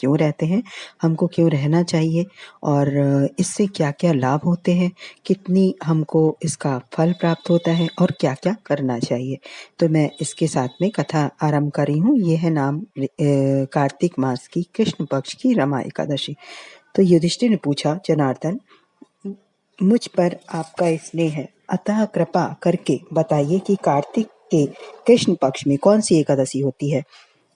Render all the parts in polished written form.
क्यों रहते हैं, हमको क्यों रहना चाहिए और इससे क्या-क्या लाभ होते हैं, कितनी हमको इसका फल प्राप्त होता है और क्या-क्या करना चाहिए। तो मैं इसके साथ में कथा आरंभ कर रही हूँ। ये है नाम कार्तिक मास की कृष्ण पक्ष की रमा एकादशी। तो युधिष्ठिर ने पूछा, जनार्दन, मुझ पर आपका स्नेह है, अतः कृपा करके बताइए कि कार्तिक के कृष्ण पक्ष में कौन सी एकादशी होती है।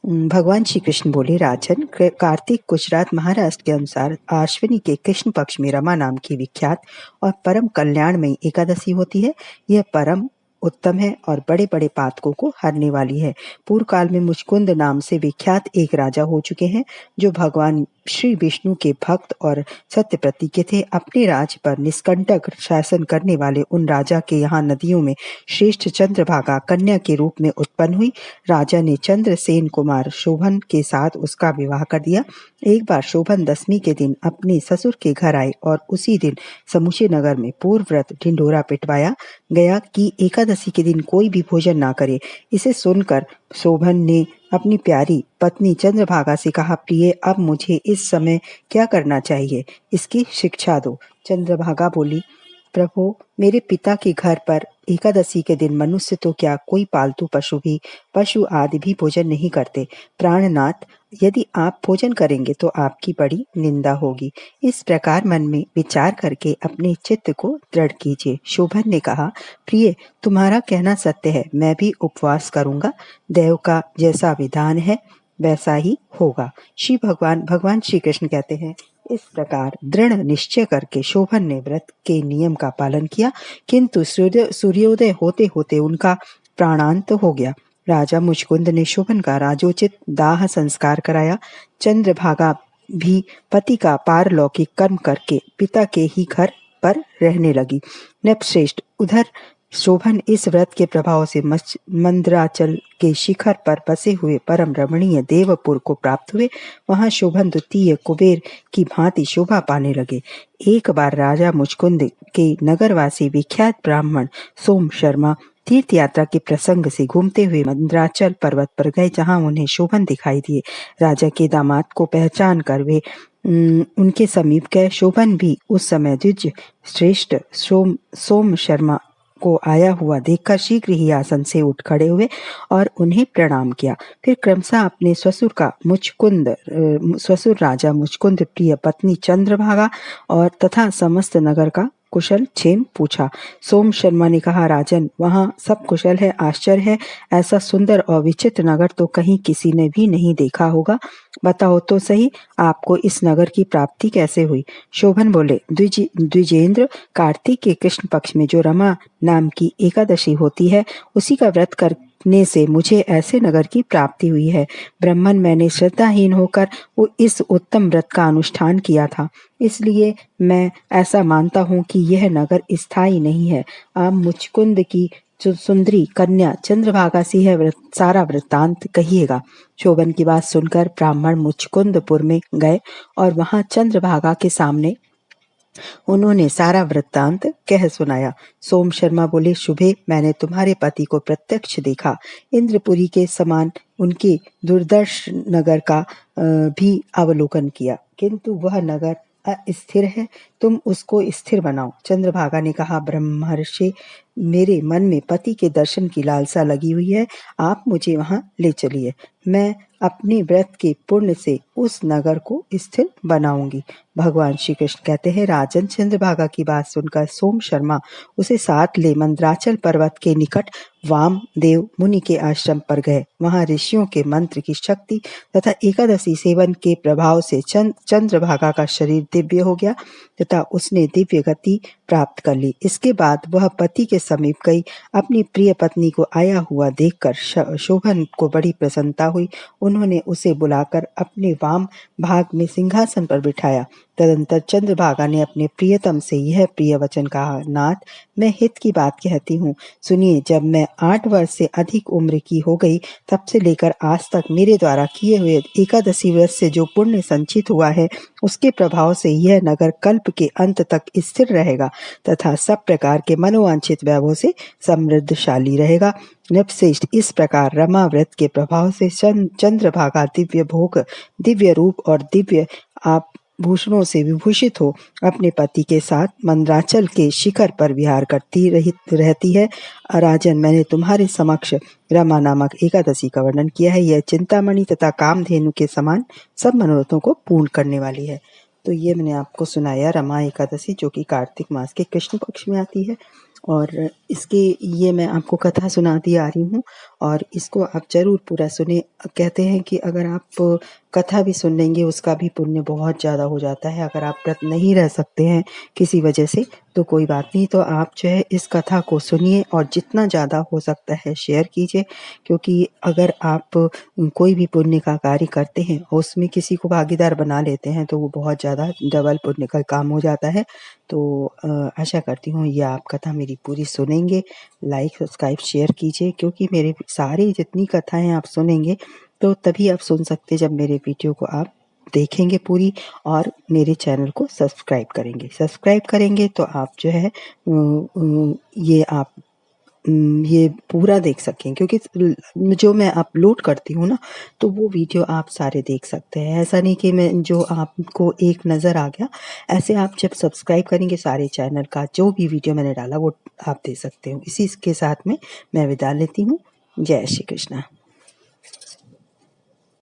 भगवान श्री कृष्ण बोले, राजन, कार्तिक गुजरात महाराष्ट्र के अनुसार आश्विनी के कृष्ण पक्ष में रमा नाम की विख्यात और परम कल्याणमयी एकादशी होती है। यह परम उत्तम है और बड़े बड़े पातकों को हरने वाली है। पूर्व काल में मुचकुंद नाम से विख्यात एक राजा हो चुके हैं, जो भगवान श्री विष्णु के भक्त और सत्य प्रतिज्ञ थे। अपने राज्य पर निष्कंटक शासन करने वाले उन राजा के यहाँ नदियों में श्रेष्ठ चंद्रभागा कन्या के रूप में उत्पन्न हुई। राजा ने चंद्रसेन कुमार शोभन के साथ उसका विवाह कर दिया। एक बार शोभन दशमी के दिन अपने ससुर के घर आए और उसी दिन समूचे नगर में पूर्व व्रत ढिंढोरा पिटवाया गया कि एकादशी के दिन कोई भी भोजन ना करे। इसे सुनकर शोभन ने अपनी प्यारी पत्नी चंद्रभागा से कहा, प्रिय, अब मुझे इस समय क्या करना चाहिए, इसकी शिक्षा दो। चंद्रभागा बोली, प्रभु, मेरे पिता के घर पर एकादशी के दिन मनुष्य तो क्या, कोई पालतू पशु आदि भी भोजन नहीं करते। प्राणनाथ, यदि आप भोजन करेंगे तो आपकी बड़ी निंदा होगी। इस प्रकार मन में विचार करके अपने चित्त को दृढ़ कीजिए। शोभन ने कहा, प्रिय, तुम्हारा कहना सत्य है, मैं भी उपवास करूंगा। देव का जैसा विधान है वैसा ही होगा। भगवान श्री कृष्ण कहते हैं, इस प्रकार दृढ़ निश्चय करके शोभन ने व्रत के नियम का पालन किया, किंतु सूर्योदय होते होते उनका प्राणांत हो गया। राजा मुचकुंद ने शोभन का राजोचित दाह संस्कार कराया। चंद्रभागा भी पति का पारलौकिक कर्म करके पिता के ही घर पर रहने लगी। नृपश्रेष्ठ, उधर शोभन इस व्रत के प्रभाव से मंदराचल के शिखर पर बसे हुए परम रमणीय देवपुर को प्राप्त हुए। वहां शोभन द्वितीय कुबेर की भांति शोभा पाने लगे। एक बार राजा मुचकुंद के नगरवासी विख्यात ब्राह्मण सोम शर्मा तीर्थ यात्रा के प्रसंग से घूमते हुए मंदराचल पर्वत पर गए, जहां उन्हें शोभन दिखाई दिए। राजा के दामाद को पहचान कर वे उनके समीप गए। शोभन भी उस समय द्विज श्रेष्ठ सोम शर्मा को आया हुआ देखकर शीघ्र ही आसन से उठ खड़े हुए और उन्हें प्रणाम किया। फिर क्रमशः अपने ससुर राजा मुचकुंद प्रिय पत्नी चंद्रभागा और तथा समस्त नगर का कुशल क्षेम पूछा। सोम शर्मा ने कहा, राजन, वहाँ सब कुशल है। आश्चर्य है, ऐसा सुंदर और विचित्र नगर तो कहीं किसी ने भी नहीं देखा होगा। बताओ तो सही, आपको इस नगर की प्राप्ति कैसे हुई? शोभन बोले, द्विजेंद्र, कार्तिक के कृष्ण पक्ष में जो रमा नाम की एकादशी होती है, उसी का व्रत करने से मुझे ऐसे नगर की प्राप्ति हुई है। ब्राह्मण मैंने श्रद्धाहीन होकर वो इस उत्तम व्रत का अनुष्ठान किया था, इसलिए मैं ऐसा मानता हूँ कि यह नगर स्थायी नहीं है। आप मुचकुंद की जो सुंदरी कन्या चंद्रभागा सी है, सारा वृत्तांत कहिएगा। शोभन की बात सुनकर ब्राह्मण मुचकुंदपुर में गए और वहां चंद्रभागा के सामने उन्होंने सारा वृत्तांत कह सुनाया। सोम शर्मा बोले, शुभे, मैंने तुम्हारे पति को प्रत्यक्ष देखा। इंद्रपुरी के समान उनके दुर्दर्श नगर का भी अवलोकन किया, किंतु वह नगर अस्थिर है, तुम उसको स्थिर बनाओ। चंद्रभागा ने कहा, ब्रह्मर्षि, मेरे मन में पति के दर्शन की लालसा लगी हुई है, आप मुझे वहां ले चलिए। मैं अपने व्रत के पुण्य से उस नगर को स्थिर बनाऊंगी। भगवान श्री कृष्ण कहते हैं, राजन, चंद्रभागा की बात सुनकर सोम शर्मा उसे साथ ले मंदराचल पर्वत के निकट वाम देव मुनि के आश्रम पर गए। वहां ऋषियों के मंत्र की शक्ति तथा एकादशी सेवन के प्रभाव से चंद्रभागा का शरीर दिव्य हो गया तथा उसने दिव्य गति प्राप्त कर ली। इसके बाद वह पति के समीप गई। अपनी प्रिय पत्नी को आया हुआ देखकर शोभन को बड़ी प्रसन्नता हुई। उन्होंने उसे बुलाकर अपने वाम भाग में सिंहासन पर बिठाया। तदंतर चंद्रभागा ने अपने प्रियतम से यह प्रिय वचन कहा, नाथ, मैं हित की बात कहती हूँ, सुनिए। जब मैं 8 वर्ष से अधिक उम्र की हो गई, तब से लेकर आज तक मेरे द्वारा किए हुए एकादशी व्रत से जो पुण्य संचित हुआ है, उसके प्रभाव से यह नगर कल्प के अंत तक स्थिर रहेगा तथा सब प्रकार के मनोवांछित वैभव से समृद्धशाली रहेगा। नृपश्रेष्ठ, इस प्रकार रमा व्रत के प्रभाव से चंद्रभागा दिव्य भोग, दिव्य रूप और दिव्य आभूषणों से विभूषित हो अपने पति के साथ मंदराचल के शिखर पर विहार करती रहती है। राजन, मैंने तुम्हारे समक्ष रमा नामक एकादशी का वर्णन किया है। यह चिंतामणि तथा कामधेनु के समान सब मनोरथों को पूर्ण करने वाली है। तो ये मैंने आपको सुनाया रमा एकादशी, जो कि कार्तिक मास के कृष्ण पक्ष में आती है। और इसके ये मैं आपको कथा सुनाती आ रही हूँ और इसको आप ज़रूर पूरा सुने। कहते हैं कि अगर आप कथा भी सुन लेंगे, उसका भी पुण्य बहुत ज़्यादा हो जाता है। अगर आप व्रत नहीं रह सकते हैं किसी वजह से, तो कोई बात नहीं, तो आप जो है इस कथा को सुनिए और जितना ज़्यादा हो सकता है शेयर कीजिए। क्योंकि अगर आप कोई भी पुण्य का कार्य करते हैं और उसमें किसी को भागीदार बना लेते हैं, तो वो बहुत ज़्यादा डबल पुण्य का काम हो जाता है। तो आशा करती हूँ ये आप कथा मेरी पूरी सुनेंगे। लाइक, सब्सक्राइब, शेयर कीजिए, क्योंकि मेरे सारी जितनी कथाएं आप सुनेंगे तो तभी आप सुन सकते जब मेरे वीडियो को आप देखेंगे पूरी और मेरे चैनल को सब्सक्राइब करेंगे। सब्सक्राइब करेंगे तो आप जो है ये आप ये पूरा देख सकें, क्योंकि जो मैं अपलोड करती हूँ ना, तो वो वीडियो आप सारे देख सकते हैं। ऐसा नहीं कि मैं जो आपको एक नज़र आ गया, ऐसे आप जब सब्सक्राइब करेंगे सारे चैनल का जो भी वीडियो मैंने डाला वो आप देख सकते हो। इसी के साथ में मैं विदा लेती हूँ। जय श्री कृष्णा।